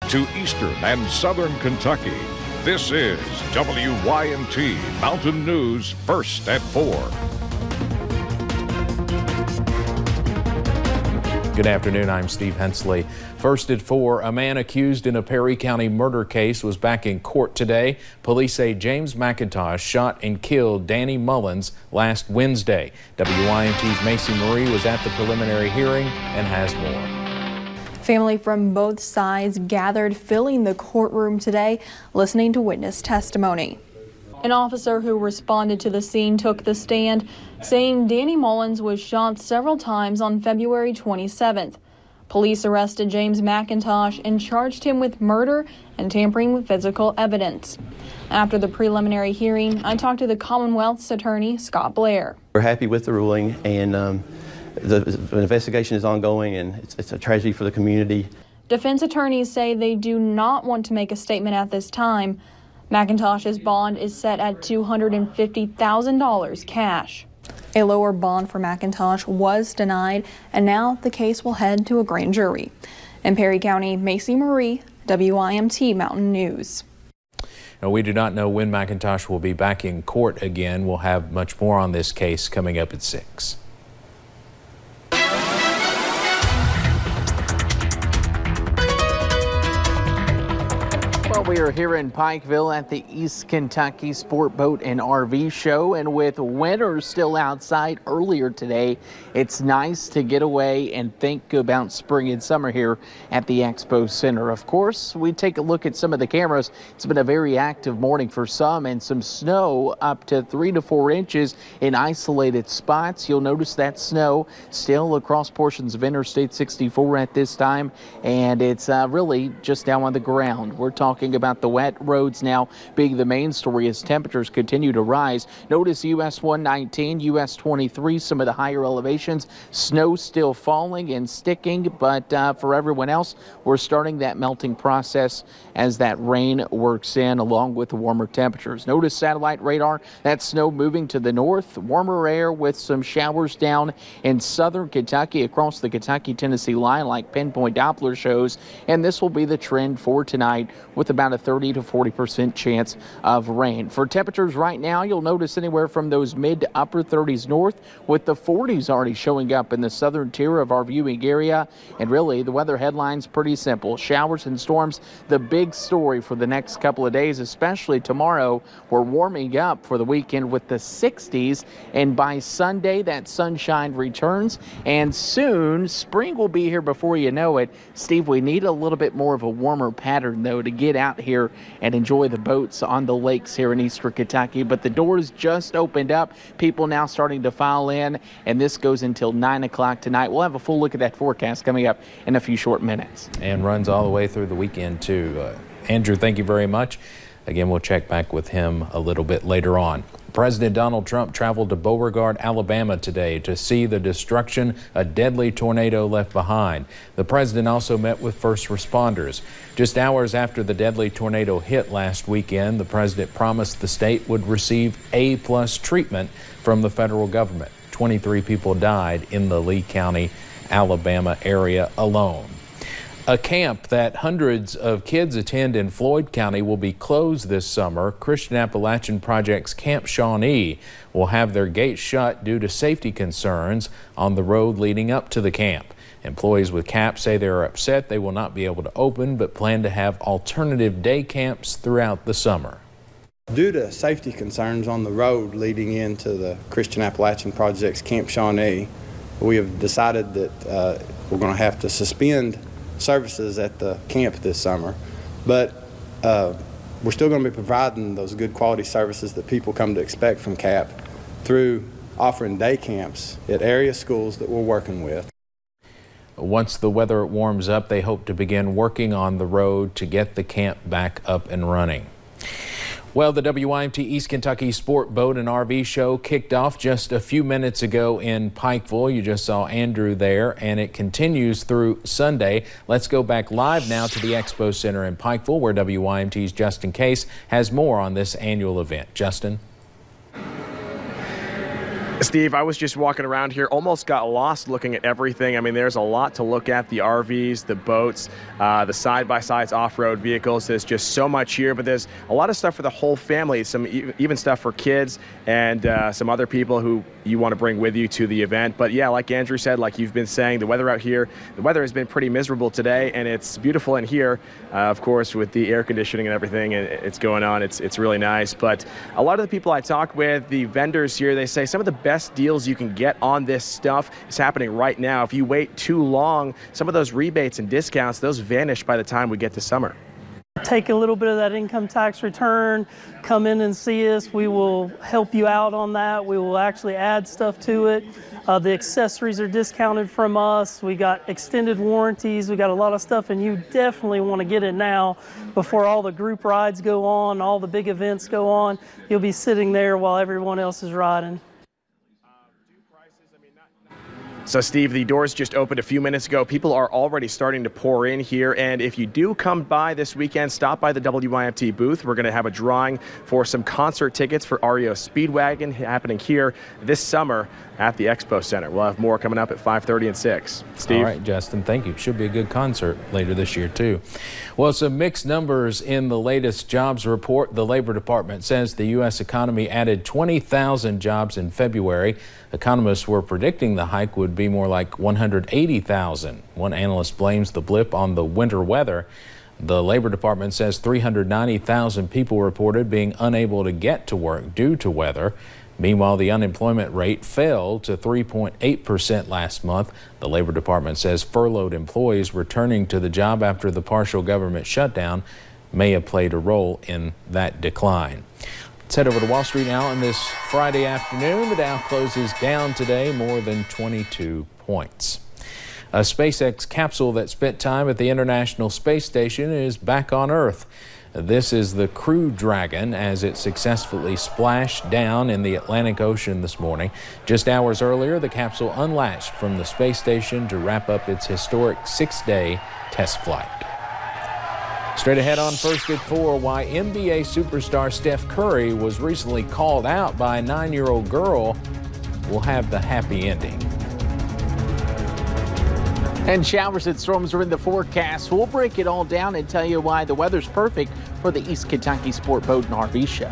to eastern and southern Kentucky. This is WYMT Mountain News First at 4. Good afternoon, I'm Steve Hensley. First at 4, a man accused in a Perry County murder case was back in court today. Police say James McIntosh shot and killed Danny Mullins last Wednesday. WYMT's Macy Marie was at the preliminary hearing and has more. Family from both sides gathered filling the courtroom today, listening to witness testimony. An officer who responded to the scene took the stand, saying Danny Mullins was shot several times on February 27th. Police arrested James McIntosh and charged him with murder and tampering with physical evidence. After the preliminary hearing, I talked to the Commonwealth's attorney, Scott Blair. We're happy with the ruling, and the investigation is ongoing, and it's a tragedy for the community. Defense attorneys say they do not want to make a statement at this time. McIntosh's bond is set at $250,000 cash. A lower bond for McIntosh was denied, and now the case will head to a grand jury. In Perry County, Macy Marie, WYMT Mountain News. Now, we do not know when McIntosh will be back in court again. We'll have much more on this case coming up at 6. We are here in Pikeville at the East Kentucky Sport Boat and RV Show, and with winter still outside earlier today, it's nice to get away and think about spring and summer here at the Expo Center. Of course, we take a look at some of the cameras. It's been a very active morning for some, and some snow up to 3 to 4 inches in isolated spots. You'll notice that snow still across portions of Interstate 64 at this time, and it's really just down on the ground. We're talking about the wet roads now being the main story as temperatures continue to rise. Notice US 119, US 23, some of the higher elevations, snow still falling and sticking, but for everyone else, we're starting that melting process as that rain works in along with the warmer temperatures. Notice satellite radar, that snow moving to the north, warmer air with some showers down in southern Kentucky across the Kentucky-Tennessee line like pinpoint Doppler shows, and this will be the trend for tonight with about a 30 to 40% chance of rain. For temperatures right now, you'll notice anywhere from those mid to upper 30s north, with the 40s already showing up in the southern tier of our viewing area. And really, the weather headline's pretty simple. Showers and storms, the big story for the next couple of days, especially tomorrow. We're warming up for the weekend with the 60s, and by Sunday, that sunshine returns, and soon spring will be here before you know it. Steve, we need a little bit more of a warmer pattern, though, to get out here and enjoy the boats on the lakes here in eastern Kentucky. But the doors just opened up. People now starting to file in, and this goes until 9 o'clock tonight. We'll have a full look at that forecast coming up in a few short minutes. And runs all the way through the weekend, too. Andrew, thank you very much. Again, we'll check back with him a little bit later on. President Donald Trump traveled to Beauregard, Alabama today to see the destruction a deadly tornado left behind. The president also met with first responders. Just hours after the deadly tornado hit last weekend, the president promised the state would receive A+ treatment from the federal government. 23 people died in the Lee County, Alabama area alone. A camp that hundreds of kids attend in Floyd County will be closed this summer. Christian Appalachian Project's Camp Shawnee will have their gates shut due to safety concerns on the road leading up to the camp. Employees with CAP say they are upset they will not be able to open, but plan to have alternative day camps throughout the summer. Due to safety concerns on the road leading into the Christian Appalachian Project's Camp Shawnee, we have decided that we're going to have to suspend services at the camp this summer, but we're still going to be providing those good quality services that people come to expect from CAP through offering day camps at area schools that we're working with. Once the weather warms up, they hope to begin working on the road to get the camp back up and running. Well, the WYMT East Kentucky Sport Boat and RV Show kicked off just a few minutes ago in Pikeville. You just saw Andrew there, and it continues through Sunday. Let's go back live now to the Expo Center in Pikeville, where WYMT's Justin Case has more on this annual event. Justin. Steve, I was just walking around here, almost got lost looking at everything. I mean, there's a lot to look at, the RVs, the boats, the side-by-sides, off-road vehicles. There's just so much here, but there's a lot of stuff for the whole family, some even stuff for kids and some other people who you want to bring with you to the event. But yeah, like Andrew said, like you've been saying, the weather out here, the weather has been pretty miserable today, and it's beautiful in here, of course, with the air conditioning and everything it's going on. It's really nice. But a lot of the people I talk with, the vendors here, they say some of the best deals you can get on this stuff is happening right now. If you wait too long, some of those rebates and discounts, those vanish by the time we get to summer. Take a little bit of that income tax return, come in and see us. We will help you out on that. We will actually add stuff to it. The accessories are discounted from us. We got extended warranties. We got a lot of stuff, and you definitely want to get it now before all the group rides go on, all the big events go on. You'll be sitting there while everyone else is riding. So, Steve, the doors just opened a few minutes ago. People are already starting to pour in here. And if you do come by this weekend, stop by the WYMT booth. We're going to have a drawing for some concert tickets for REO Speedwagon happening here this summer at the Expo Center. We'll have more coming up at 5:30 and 6. Steve? All right, Justin, thank you. Should be a good concert later this year, too. Well, some mixed numbers in the latest jobs report. The Labor Department says the U.S. economy added 20,000 jobs in February. Economists were predicting the hike would be more like 180,000. One analyst blames the blip on the winter weather. The Labor Department says 390,000 people reported being unable to get to work due to weather. Meanwhile, the unemployment rate fell to 3.8% last month. The Labor Department says furloughed employees returning to the job after the partial government shutdown may have played a role in that decline. Let's head over to Wall Street now on this Friday afternoon. The Dow closes down today more than 22 points. A SpaceX capsule that spent time at the International Space Station is back on Earth. This is the Crew Dragon as it successfully splashed down in the Atlantic Ocean this morning. Just hours earlier, the capsule unlatched from the space station to wrap up its historic 6-day test flight. Straight ahead on First at 4, why NBA superstar Steph Curry was recently called out by a 9-year-old girl. We'll have the happy ending. And showers and storms are in the forecast. We'll break it all down and tell you why the weather's perfect for the East Kentucky Sport Boat and RV Show.